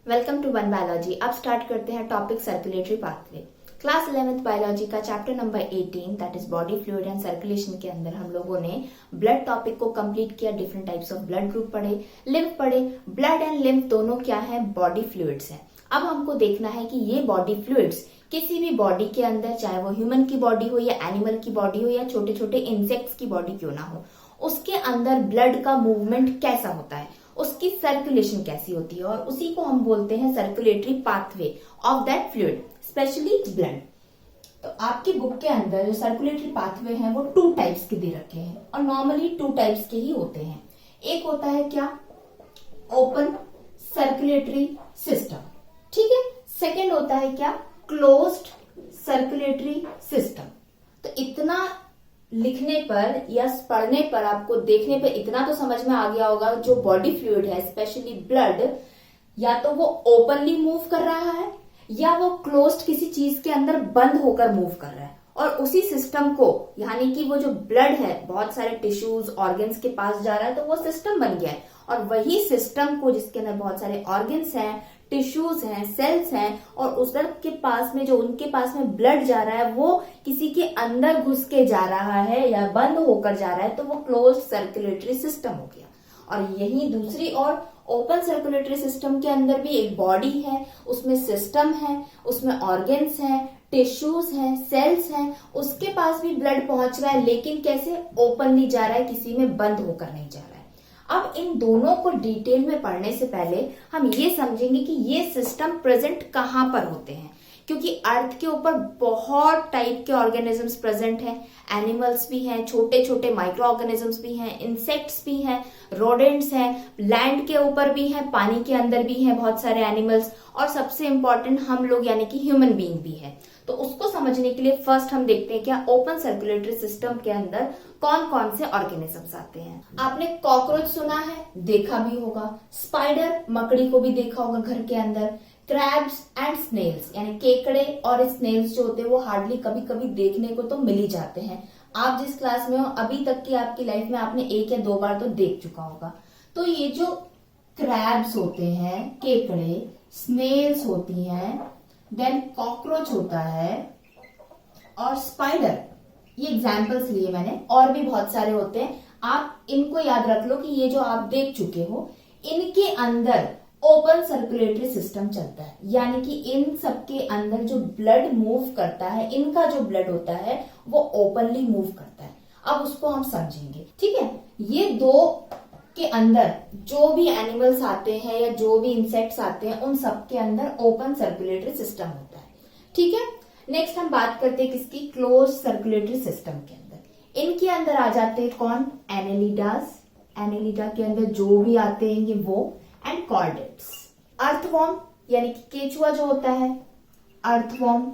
Welcome to one biology. अब start करते हैं topic circulatory pathway. Class 11th biology का chapter number 18 that is body fluid and circulation के अंदर हम लोगों ने ब्लड टॉपिक को कंप्लीट किया। Different types of blood group पढ़े, लिम्फ पढ़े। ब्लड एंड लिम्फ दोनों क्या है? बॉडी फ्लूइड्स हैं। अब हमको देखना है कि ये बॉडी फ्लूइड्स किसी भी बॉडी के अंदर, चाहे वो ह्यूमन की बॉडी हो या एनिमल की बॉडी हो या छोटे छोटे इंसेक्ट्स की बॉडी क्यों ना हो, उसके अंदर ब्लड का मूवमेंट कैसा होता है, उसकी सर्कुलेशन कैसी होती है, और उसी को हम बोलते हैं circulatory pathway of that fluid, specially blood. तो आपकी बुक के अंदर जो सर्कुलेटरी पाथवे हैं वो 2 टाइप्स के दे रखे हैं और नॉर्मली 2 टाइप्स के ही होते हैं। एक होता है क्या? ओपन सर्कुलेटरी सिस्टम, ठीक है। सेकेंड होता है क्या? Closed circulatory system. तो इतना लिखने पर या पढ़ने पर, आपको देखने पर इतना तो समझ में आ गया होगा, जो बॉडी फ्लूइड है स्पेशली ब्लड, या तो वो ओपनली मूव कर रहा है या वो क्लोज्ड किसी चीज के अंदर बंद होकर मूव कर रहा है। और उसी सिस्टम को, यानी कि वो जो ब्लड है बहुत सारे टिश्यूज ऑर्गन्स के पास जा रहा है, तो वो सिस्टम बन गया है। और वही सिस्टम को, जिसके अंदर बहुत सारे ऑर्गन्स हैं, टिश्यूज हैं, सेल्स हैं, और उधर के पास में जो उनके पास में ब्लड जा रहा है वो किसी के अंदर घुस के जा रहा है या बंद होकर जा रहा है, तो वो क्लोज्ड सर्कुलेटरी सिस्टम हो गया। और यही दूसरी ओर ओपन सर्कुलेटरी सिस्टम के अंदर भी एक बॉडी है, उसमें सिस्टम है, उसमें ऑर्गन्स हैं, टिश्यूज हैं, सेल्स हैं, उसके पास भी ब्लड पहुंच रहा है, लेकिन कैसे? ओपनली जा रहा है, किसी में बंद होकर नहीं जा रहा है। अब इन दोनों को डिटेल में पढ़ने से पहले हम ये समझेंगे कि ये सिस्टम प्रेजेंट कहां पर होते हैं, क्योंकि अर्थ के ऊपर बहुत टाइप के ऑर्गेनिजम्स प्रेजेंट हैं। एनिमल्स भी हैं, छोटे छोटे माइक्रो ऑर्गेनिजम्स भी हैं, इंसेक्ट्स भी हैं, रोडेंट्स हैं, लैंड के ऊपर भी हैं, पानी के अंदर भी हैं बहुत सारे एनिमल्स, और सबसे इंपॉर्टेंट हम लोग यानी कि ह्यूमन बीइंग भी है। तो उसको समझने के लिए फर्स्ट हम देखते हैं क्या ओपन सर्कुलेटरी सिस्टम के अंदर कौन कौन से ऑर्गेनिजम्स आते हैं। आपने कॉकरोच सुना है, देखा भी होगा। स्पाइडर, मकड़ी को भी देखा होगा घर के अंदर। क्रैब्स एंड स्नेल्स, यानी केकड़े और स्नेल्स जो होते हैं वो हार्डली कभी कभी देखने को तो मिल ही जाते हैं। आप जिस क्लास में हो अभी तक की आपकी लाइफ में आपने 1 या 2 बार तो देख चुका होगा। तो ये जो क्रैब्स होते हैं, केकड़े, स्नेल्स होती हैं, देन कॉकरोच होता है, और स्पाइडर, ये एग्जाम्पल्स लिए मैंने, और भी बहुत सारे होते हैं। आप इनको याद रख लो कि ये जो आप देख चुके हो, इनके अंदर ओपन सर्कुलेटरी सिस्टम चलता है, यानी कि इन सबके अंदर जो ब्लड मूव करता है, इनका जो ब्लड होता है वो ओपनली मूव करता है। अब उसको हम समझेंगे, ठीक है। ये 2 के अंदर जो भी एनिमल्स आते हैं या जो भी इंसेक्ट्स आते हैं, उन सब के अंदर ओपन सर्कुलेटरी सिस्टम होता है, ठीक है। नेक्स्ट हम बात करते हैं किसकी? क्लोज सर्कुलेटरी सिस्टम के अंदर। इनके अंदर आ जाते हैं कौन? एनेलिडास, एनेलिडा के अंदर जो भी आते हैं वो, एंड कॉर्डेट्स। अर्थवॉर्म यानी कि केचुआ जो होता है, अर्थवॉर्म,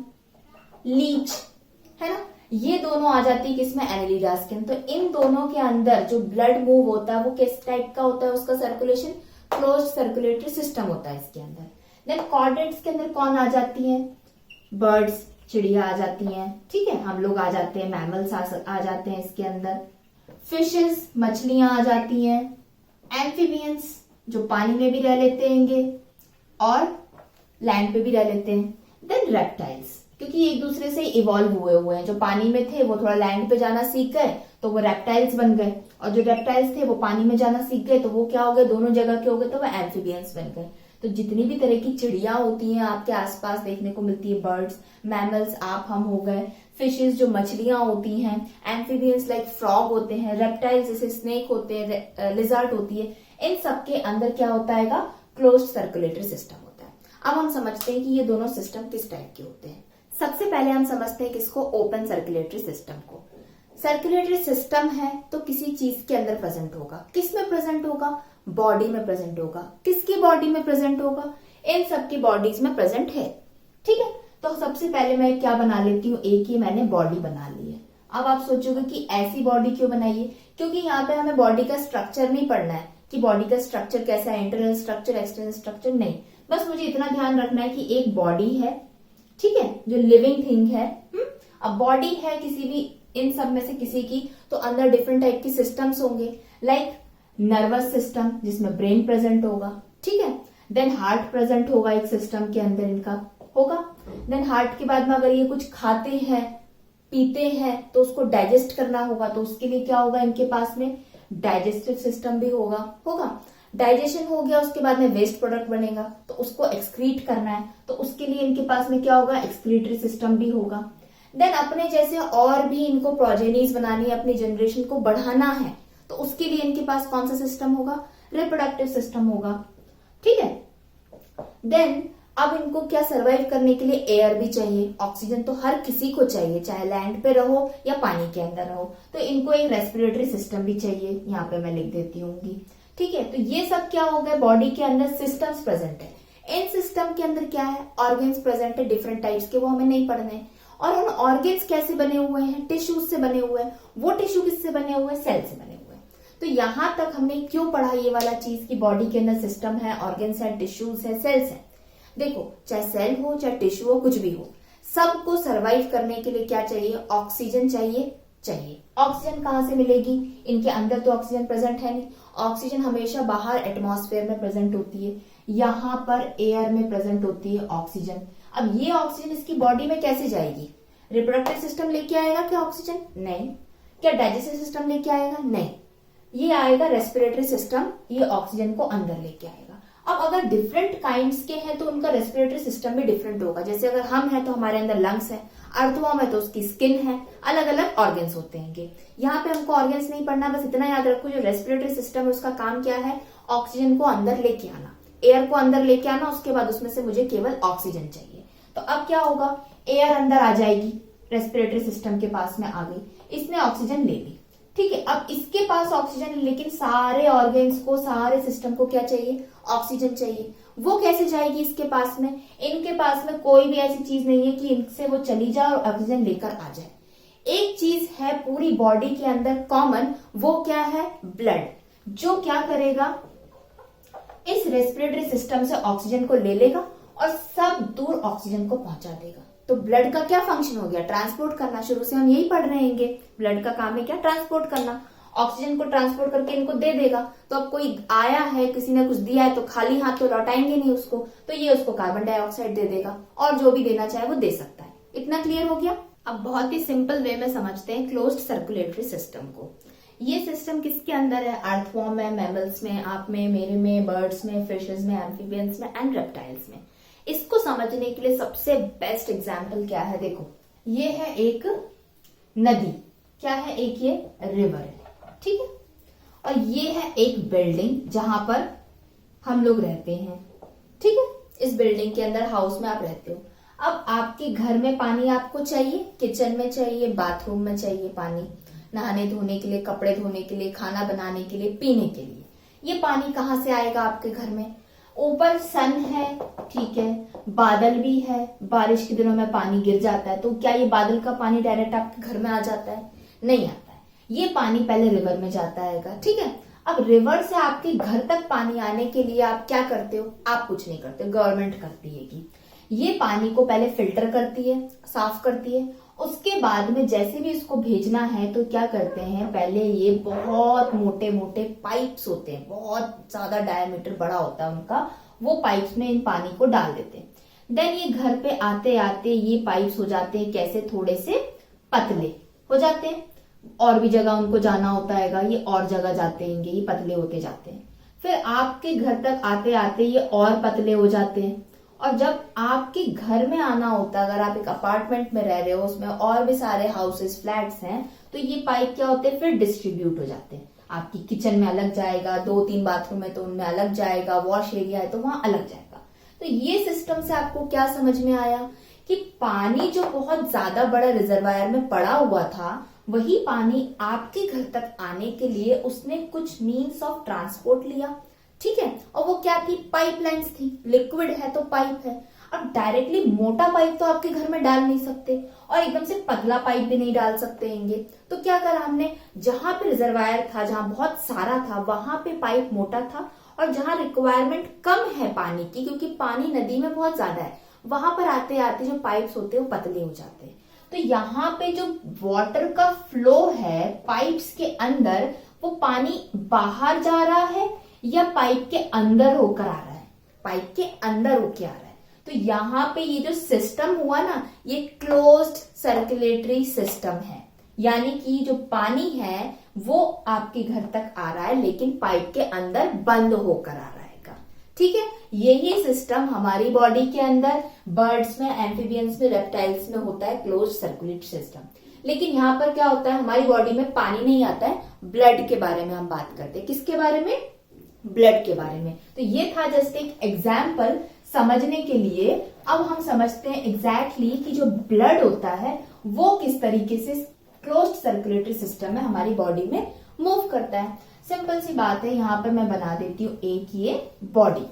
लीच, है ना, ये दोनों आ जाती है किसमें? एनेलिडास के अंदर। तो इन दोनों के अंदर जो ब्लड मूव होता है वो किस टाइप का होता है? उसका सर्कुलेशन क्लोज सर्कुलेटरी सिस्टम होता है इसके अंदर। देन कॉर्डेट्स के अंदर कौन आ जाती है? बर्ड्स, चिड़िया आ जाती हैं, ठीक है, हम लोग आ जाते हैं, मैमल्स आ जाते हैं इसके अंदर। फिशेस, मछलियां आ जाती हैं। एम्फीबियंस, जो पानी में भी रह लेते हैं और लैंड पे भी रह लेते हैं। देन रेप्टाइल्स, क्योंकि एक दूसरे से इवॉल्व हुए हैं, जो पानी में थे वो थोड़ा लैंड पे जाना सीख गए तो वो रेप्टाइल्स बन गए, और जो रेप्टाइल्स थे वो पानी में जाना सीख गए तो वो क्या हो गए? दोनों जगह के हो गए, तो वो एम्फीबियंस बन गए। तो जितनी भी तरह की चिड़िया होती हैं आपके आसपास देखने को मिलती है, बर्ड्स, मैमल्स, आप हम हो गए, फिशेस जो मछलियां होती हैं, एम्फीबियंस लाइक फ्रॉग होते हैं, रेप्टाइल्स जैसे स्नेक होते हैं, लिजर्ड होती है, इन सब के अंदर क्या होता है? क्लोज्ड सर्कुलेटरी सिस्टम होता है। अब हम समझते हैं कि ये दोनों सिस्टम किस टाइप के होते हैं। सबसे पहले हम समझते हैं किसको? ओपन सर्कुलेटरी सिस्टम को। सर्कुलेटरी सिस्टम है तो किसी चीज के अंदर प्रेजेंट होगा। किस में प्रेजेंट होगा? बॉडी में प्रेजेंट होगा। किसकी बॉडी में प्रेजेंट होगा? इन सबकी बॉडीज में प्रेजेंट है, ठीक है। तो सबसे पहले मैं क्या बना लेती हूँ? एक ही मैंने बॉडी बना ली है। अब आप सोचोगे कि ऐसी बॉडी क्यों बनाई है? क्योंकि यहाँ पे हमें बॉडी का स्ट्रक्चर नहीं पढ़ना है कि बॉडी का स्ट्रक्चर कैसा है, इंटरनल स्ट्रक्चर, एक्सटर्नल स्ट्रक्चर, नहीं। बस मुझे इतना ध्यान रखना है कि एक बॉडी है, ठीक है, जो लिविंग थिंग है। अब बॉडी है किसी भी, इन सब में से किसी की, तो अंदर डिफरेंट टाइप की सिस्टम्स होंगे, लाइक नर्वस सिस्टम जिसमें ब्रेन प्रेजेंट होगा, ठीक है। देन हार्ट प्रेजेंट होगा एक सिस्टम के अंदर इनका होगा। देन हार्ट के बाद में अगर ये कुछ खाते हैं पीते हैं तो उसको डाइजेस्ट करना होगा, तो उसके लिए क्या होगा इनके पास में डाइजेस्टिव सिस्टम भी होगा। डाइजेशन हो गया, उसके बाद में वेस्ट प्रोडक्ट बनेगा तो उसको एक्सक्रीट करना है, तो उसके लिए इनके पास में क्या होगा एक्सक्रीटरी सिस्टम भी होगा। देन अपने जैसे और भी इनको प्रोजेनीज बनानी है, अपनी जनरेशन को बढ़ाना है, तो उसके लिए इनके पास कौन सा सिस्टम होगा रिप्रोडक्टिव सिस्टम होगा। ठीक है। देन अब इनको क्या सरवाइव करने के लिए एयर भी चाहिए, ऑक्सीजन तो हर किसी को चाहिए, चाहे लैंड पे रहो या पानी के अंदर रहो, तो इनको एक रेस्पिरेटरी सिस्टम भी चाहिए, यहाँ पे मैं लिख देती हूँ। ठीक है। तो ये सब क्या हो गया बॉडी के अंदर सिस्टम्स प्रेजेंट है। इन सिस्टम के अंदर क्या है ऑर्गन्स प्रेजेंट है डिफरेंट टाइप्स के, वो हमें नहीं पढ़ने हैं। और उन ऑर्गन्स कैसे बने हुए हैं टिश्यूज से बने हुए हैं, वो टिश्यू किससे बने हुए हैं सेल से बने हुए हैं। तो यहां तक हमने क्यों पढ़ा ये वाला चीज कि बॉडी के अंदर सिस्टम है, ऑर्गन्स है, टिश्यूज है, सेल्स है। देखो चाहे सेल हो चाहे टिश्यू हो कुछ भी हो, सबको सरवाइव करने के लिए क्या चाहिए ऑक्सीजन चाहिए। ऑक्सीजन कहां से मिलेगी, इनके अंदर तो ऑक्सीजन प्रेजेंट है नहीं, ऑक्सीजन हमेशा बाहर एटमॉस्फेयर में प्रेजेंट होती है, यहाँ पर एयर में प्रेजेंट होती है ऑक्सीजन। अब ये ऑक्सीजन इसकी बॉडी में कैसे जाएगी, रिप्रोडक्टिव सिस्टम लेके आएगा क्या ऑक्सीजन, नहीं। क्या डाइजेस्टिव सिस्टम लेके आएगा, नहीं। ये आएगा रेस्पिरेटरी सिस्टम, ये ऑक्सीजन को अंदर लेके आएगा। अब अगर डिफरेंट काइंड्स के हैं तो उनका रेस्पिरेटरी सिस्टम भी डिफरेंट होगा। जैसे अगर हम हैं तो हमारे अंदर लंग्स है, अर्थवॉर्म है तो उसकी स्किन है, अलग अलग ऑर्गन्स होते हैं। यहाँ पे हमको ऑर्गन्स नहीं पढ़ना, बस इतना याद रखो जो रेस्पिरेटरी सिस्टम है उसका काम क्या है ऑक्सीजन को अंदर लेके आना, एयर को अंदर लेके आना, उसके बाद उसमें से मुझे केवल ऑक्सीजन चाहिए। तो अब क्या होगा एयर अंदर आ जाएगी, रेस्पिरेटरी सिस्टम के पास में आ गई, इसने ऑक्सीजन ले ली। ठीक है। अब इसके पास ऑक्सीजन, लेकिन सारे ऑर्गन्स को सारे सिस्टम को क्या चाहिए ऑक्सीजन चाहिए। वो कैसे जाएगी इसके पास में, इनके पास में कोई भी ऐसी चीज नहीं है कि इनसे वो चली जाए और ऑक्सीजन लेकर आ जाए। एक चीज है पूरी बॉडी के अंदर कॉमन, वो क्या है ब्लड, जो क्या करेगा इस रेस्पिरेटरी सिस्टम से ऑक्सीजन को ले लेगा और सब दूर ऑक्सीजन को पहुंचा देगा। तो ब्लड का क्या फंक्शन हो गया ट्रांसपोर्ट करना, शुरू से हम यही पढ़ रहे हैं। ब्लड का काम है क्या ट्रांसपोर्ट करना, ऑक्सीजन को ट्रांसपोर्ट करके इनको दे देगा। तो अब कोई आया है किसी ने कुछ दिया है तो खाली हाथ तो लौटाएंगे नहीं उसको, तो ये उसको कार्बन डाइऑक्साइड दे देगा और जो भी देना चाहे वो दे सकता है। इतना क्लियर हो गया। अब बहुत ही सिंपल वे में समझते हैं क्लोज्ड सर्कुलेटरी सिस्टम को। ये सिस्टम किसके अंदर है अर्थवॉर्म में, मैमल्स में, आप में, मेरे में, बर्ड्स में, फिशेज में, एम्फीबियंस में एंड रेप्टाइल्स में। इसको समझने के लिए सबसे बेस्ट एग्जाम्पल क्या है, देखो ये है एक नदी, क्या है एक ये रिवर है, ठीक है। और ये है एक बिल्डिंग जहां पर हम लोग रहते हैं, ठीक है। इस बिल्डिंग के अंदर हाउस में आप रहते हो। अब आपके घर में पानी आपको चाहिए, किचन में चाहिए, बाथरूम में चाहिए पानी, नहाने धोने के लिए, कपड़े धोने के लिए, खाना बनाने के लिए, पीने के लिए। ये पानी कहाँ से आएगा आपके घर में, ऊपर सन है, ठीक है, बादल भी है, बारिश के दिनों में पानी गिर जाता है, तो क्या ये बादल का पानी डायरेक्ट आपके घर में आ जाता है, नहीं आता है। ये पानी पहले रिवर में जाता है, ठीक है। अब रिवर से आपके घर तक पानी आने के लिए आप क्या करते हो, आप कुछ नहीं करते, गवर्नमेंट करती है कि ये पानी को पहले फिल्टर करती है, साफ करती है, उसके बाद में जैसे भी इसको भेजना है तो क्या करते हैं, पहले ये बहुत मोटे मोटे पाइप्स होते हैं, बहुत ज्यादा डायमीटर बड़ा होता है उनका, वो पाइप्स में इन पानी को डाल देते हैं। देन ये घर पे आते आते ये पाइप्स हो जाते हैं कैसे, थोड़े से पतले हो जाते हैं, और भी जगह उनको जाना होता है, ये और जगह जाते हैं, ये पतले होते जाते हैं। फिर आपके घर तक आते आते ये और पतले हो जाते हैं, और जब आपके घर में आना होता है, अगर आप एक अपार्टमेंट में रह रहे हो, उसमें और भी सारे हाउसेस, फ्लैट्स हैं, तो ये पाइप क्या होते हैं, फिर डिस्ट्रीब्यूट हो जाते हैं। आपकी किचन में अलग जाएगा, 2-3 बाथरूम है तो उनमें अलग जाएगा, वॉश एरिया है तो वहां अलग जाएगा। तो ये सिस्टम से आपको क्या समझ में आया कि पानी जो बहुत ज्यादा बड़ा रिजर्वायर में पड़ा हुआ था, वही पानी आपके घर तक आने के लिए उसने कुछ मीन्स ऑफ ट्रांसपोर्ट लिया, ठीक है। और वो क्या थी, पाइपलाइंस थी, लिक्विड है तो पाइप है। अब डायरेक्टली मोटा पाइप तो आपके घर में डाल नहीं सकते, और एकदम से पतला पाइप भी नहीं डाल सकते हैं। तो क्या करा हमने, जहां पे रिजर्वायर था, जहां बहुत सारा था, वहां पे पाइप मोटा था, और जहां रिक्वायरमेंट कम है पानी की, क्योंकि पानी नदी में बहुत ज्यादा है, वहां पर आते आते जो पाइप्स होते हैं वो पतले हो जाते हैं। तो यहाँ पे जो वाटर का फ्लो है पाइप्स के अंदर, वो पानी बाहर जा रहा है या पाइप के अंदर होकर आ रहा है, पाइप के अंदर होके आ रहा है। तो यहाँ पे ये जो सिस्टम हुआ ना, ये क्लोज्ड सर्कुलेटरी सिस्टम है, यानी कि जो पानी है वो आपके घर तक आ रहा है लेकिन पाइप के अंदर बंद होकर आ रहेगा। ठीक है, यही सिस्टम हमारी बॉडी के अंदर बर्ड्स में, एम्फीबियंस में, रेप्टाइल्स में होता है, क्लोज्ड सर्कुलेटरी सिस्टम। लेकिन यहाँ पर क्या होता है, हमारी बॉडी में पानी नहीं आता है, ब्लड के बारे में हम बात करते हैं। किसके बारे में? ब्लड के बारे में। तो ये था जस्ट एक एग्जाम्पल समझने के लिए। अब हम समझते हैं एग्जैक्टली कि जो ब्लड होता है वो किस तरीके से क्लोज्ड सर्कुलेटरी सिस्टम में हमारी बॉडी में मूव करता है। सिंपल सी बात है, यहाँ पर मैं बना देती हूँ एक ये बॉडी,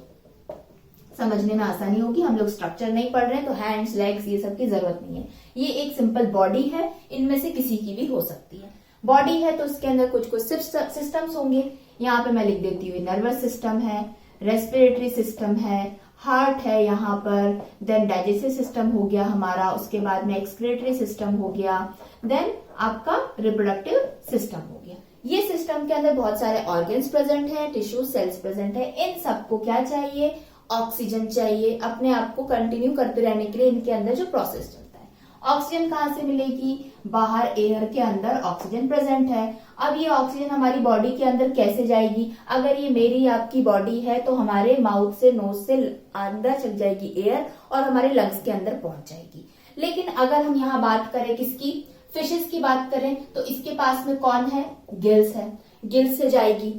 समझने में आसानी होगी। हम लोग स्ट्रक्चर नहीं पढ़ रहे हैं तो हैंड्स, लेग्स ये सब की जरूरत नहीं है। ये एक सिंपल बॉडी है, इनमें से किसी की भी हो सकती है। बॉडी है तो उसके अंदर कुछ कुछ सिस्टम्स होंगे। यहाँ पे मैं लिख देती हूँ नर्वस सिस्टम है, रेस्पिरेटरी सिस्टम है, हार्ट है यहाँ पर, देन डाइजेस्टिव सिस्टम हो गया हमारा, उसके बाद में एक्सक्रीटरी सिस्टम हो गया, देन आपका रिप्रोडक्टिव सिस्टम हो गया। ये सिस्टम के अंदर बहुत सारे ऑर्गन्स प्रेजेंट है, टिश्यू, सेल्स प्रेजेंट है। इन सबको क्या चाहिए? ऑक्सीजन चाहिए अपने आप को कंटिन्यू करते रहने के लिए। इनके अंदर जो प्रोसेस चलता है, ऑक्सीजन कहाँ से मिलेगी? बाहर एयर के अंदर ऑक्सीजन प्रेजेंट है। अब ये ऑक्सीजन हमारी बॉडी के अंदर कैसे जाएगी? अगर ये मेरी आपकी बॉडी है तो हमारे माउथ से, नोज से अंदर चल जाएगी एयर और हमारे लंग्स के अंदर पहुंच जाएगी। लेकिन अगर हम यहाँ बात करें किसकी? फिशेस की बात करें तो इसके पास में कौन है? गिल्स है, गिल्स से जाएगी।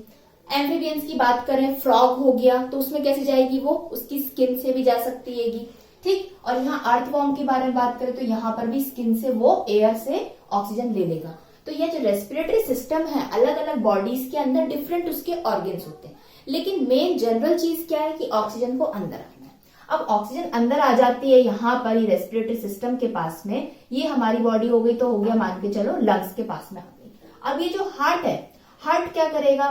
एम्फीबियंस की बात करें, फ्रॉग हो गया तो उसमें कैसे जाएगी? वो उसकी स्किन से भी जा सकती हैगी। ठीक, और यहाँ अर्थवॉर्म के बारे में बात करें तो यहाँ पर भी स्किन से वो एयर से ऑक्सीजन ले लेगा। तो ये जो रेस्पिरेटरी सिस्टम है, अलग अलग बॉडीज के अंदर डिफरेंट उसके ऑर्गन्स होते हैं, लेकिन मेन जनरल चीज क्या है कि ऑक्सीजन को अंदर रखना है। अब ऑक्सीजन अंदर आ जाती है यहाँ पर ये रेस्पिरेटरी सिस्टम के पास में। ये हमारी बॉडी हो गई तो हो गया, मान के चलो लंग्स के पास में आ गई। अब ये जो हार्ट है, हार्ट क्या करेगा?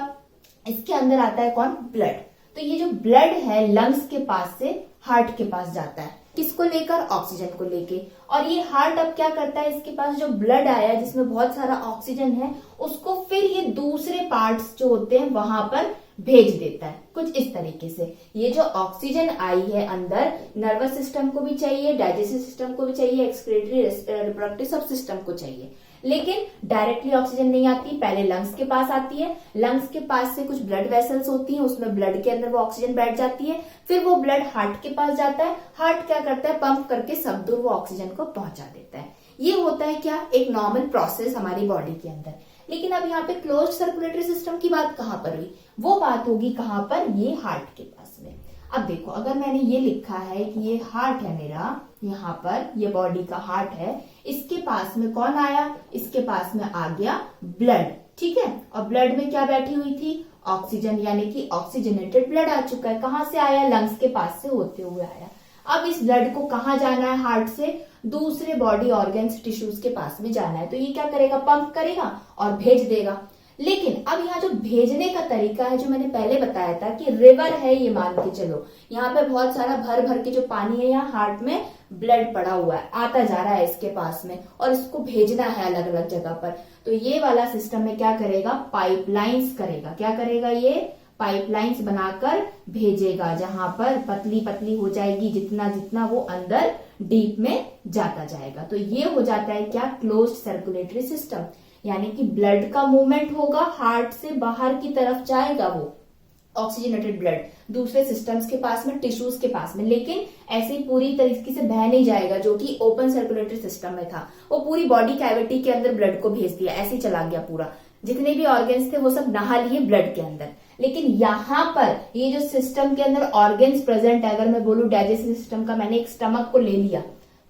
इसके अंदर आता है कौन? ब्लड। तो ये जो ब्लड है लंग्स के पास से हार्ट के पास जाता है, किसको लेकर? ऑक्सीजन को लेके। और ये हार्ट अब क्या करता है, इसके पास जो ब्लड आया है जिसमें बहुत सारा ऑक्सीजन है, उसको फिर ये दूसरे पार्ट्स जो होते हैं वहां पर भेज देता है, कुछ इस तरीके से। ये जो ऑक्सीजन आई है अंदर, नर्वस सिस्टम को भी चाहिए, डाइजेस्टिव सिस्टम को भी चाहिए, एक्सक्रीटरी, रिप्रोडक्टिव सब सिस्टम को चाहिए, लेकिन डायरेक्टली ऑक्सीजन नहीं आती, पहले लंग्स के पास आती है। लंग्स के पास से कुछ ब्लड वेसल्स होती हैं, उसमें ब्लड के अंदर वो ऑक्सीजन बैठ जाती है। फिर वो ब्लड हार्ट के पास जाता है, हार्ट क्या करता है? पंप करके सब दूर वो ऑक्सीजन को पहुंचा देता है। ये होता है क्या? एक नॉर्मल प्रोसेस हमारी बॉडी के अंदर। लेकिन अब यहाँ पे क्लोज्ड सर्कुलेटरी सिस्टम की बात कहाँ पर हुई? वो बात होगी कहाँ पर? ये हार्ट के पास में। अब देखो, अगर मैंने ये लिखा है कि ये हार्ट है मेरा, यहाँ पर ये बॉडी का हार्ट है, इसके पास में कौन आया? इसके पास में आ गया ब्लड। ठीक है, और ब्लड में क्या बैठी हुई थी? ऑक्सीजन, यानी कि ऑक्सीजनेटेड ब्लड आ चुका है। कहाँ से आया? लंग्स के पास से होते हुए आया। अब इस ब्लड को कहाँ जाना है? हार्ट से दूसरे बॉडी ऑर्गन्स, टिश्यूज के पास में जाना है। तो ये क्या करेगा? पंप करेगा और भेज देगा। लेकिन अब यहाँ जो भेजने का तरीका है, जो मैंने पहले बताया था कि रिवर है, ये मान के चलो यहाँ पे बहुत सारा भर भर के जो पानी है, यहाँ हार्ट में ब्लड पड़ा हुआ है, आता जा रहा है इसके पास में, और इसको भेजना है अलग अलग जगह पर। तो ये वाला सिस्टम में क्या करेगा? पाइपलाइंस करेगा। क्या करेगा? ये पाइपलाइंस बनाकर भेजेगा, जहां पर पतली पतली हो जाएगी, जितना जितना वो अंदर डीप में जाता जाएगा। तो ये हो जाता है क्या? क्लोज्ड सर्कुलेटरी सिस्टम, यानी कि ब्लड का मूवमेंट होगा, हार्ट से बाहर की तरफ जाएगा वो ऑक्सीजनेटेड ब्लड दूसरे सिस्टम्स के पास में, टिश्यूज के पास में, लेकिन ऐसे पूरी तरीके से बह नहीं जाएगा जो कि ओपन सर्कुलेटरी सिस्टम में था। वो पूरी बॉडी कैविटी के अंदर ब्लड को भेज दिया, ऐसे चला गया पूरा, जितने भी ऑर्गन्स थे वो सब नहा लिए ब्लड के अंदर। लेकिन यहाँ पर ये जो सिस्टम के अंदर ऑर्गन्स प्रेजेंट है, अगर मैं बोलूं डाइजेस्टिव सिस्टम का, मैंने एक स्टमक को ले लिया,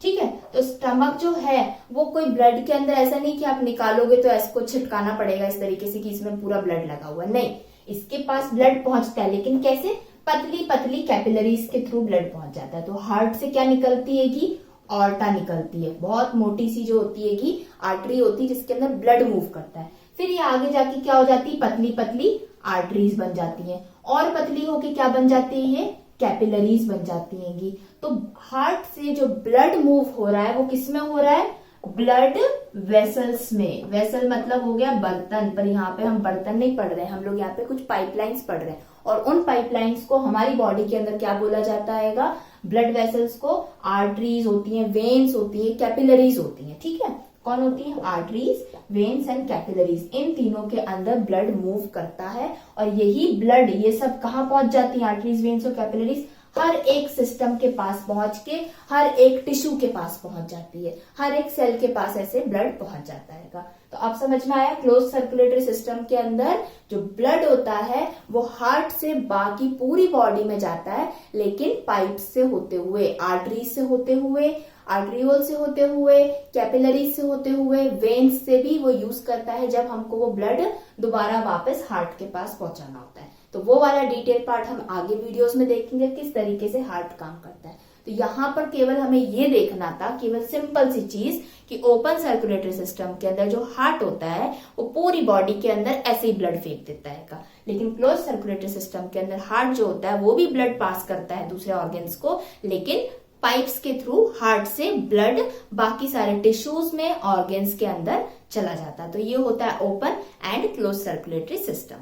ठीक है, तो स्टमक जो है वो कोई ब्लड के अंदर ऐसा नहीं कि आप निकालोगे तो इसको छिटकाना पड़ेगा इस तरीके से कि इसमें पूरा ब्लड लगा हुआ, नहीं, इसके पास ब्लड पहुंचता है, लेकिन कैसे? पतली पतली कैपिलरीज के थ्रू ब्लड पहुंच जाता है। तो हार्ट से क्या निकलती है कि ऑर्टा निकलती है, बहुत मोटी सी जो होती है कि आर्टरी होती है जिसके अंदर ब्लड मूव करता है। फिर ये आगे जाके क्या हो जाती है? पतली पतली आर्टरीज बन जाती है, और पतली होके क्या बन जाती है? ये कैपिलरीज बन जाती हैंगी। तो हार्ट से जो ब्लड मूव हो रहा है वो किस में हो रहा है? ब्लड वेसल्स में। वेसल मतलब हो गया बर्तन, पर यहाँ पे हम बर्तन नहीं पढ़ रहे हैं, हम लोग यहाँ पे कुछ पाइपलाइंस पढ़ रहे हैं। और उन पाइपलाइंस को हमारी बॉडी के अंदर क्या बोला जाता है? ब्लड वेसल्स को आर्टरीज होती हैं, वेन्स होती हैं, कैपिलरीज होती हैं। ठीक है, कौन होती है? Arteries, veins and capillaries. इन तीनों के अंदर ब्लड मूव करता है और यही ब्लड ये सब कहाँ पहुंच जाती है? आर्टरीज, वेन्स और कैपिलरीज हर एक सिस्टम के पास पहुंच के हर एक टिश्यू के पास पहुंच जाती है, हर एक सेल के पास ऐसे ब्लड पहुंच जाता है। तो आप समझ में आया, क्लोज सर्कुलेटरी सिस्टम के अंदर जो ब्लड होता है वो हार्ट से बाकी पूरी बॉडी में जाता है, लेकिन पाइप से होते हुए, आर्टरीज से होते हुए, आर्टरियोल से होते हुए, कैपिलरीज से होते हुए, वेन्स से भी वो यूज करता है जब हमको वो ब्लड दोबारा वापस हार्ट के पास पहुंचाना होता है। तो वो वाला डिटेल पार्ट हम आगे वीडियोस में देखेंगे किस तरीके से हार्ट काम करता है। तो यहाँ पर केवल हमें ये देखना था, केवल सिंपल सी चीज कि ओपन सर्कुलेटरी सिस्टम के अंदर जो हार्ट होता है वो पूरी बॉडी के अंदर ऐसे ही ब्लड फेंक देता है, लेकिन क्लोज सर्कुलेटरी सिस्टम के अंदर हार्ट जो होता है वो भी ब्लड पास करता है दूसरे ऑर्गन्स को, लेकिन पाइप्स के थ्रू हार्ट से ब्लड बाकी सारे टिश्यूज में, ऑर्गन्स के अंदर चला जाता है। तो ये होता है open and close circulatory system.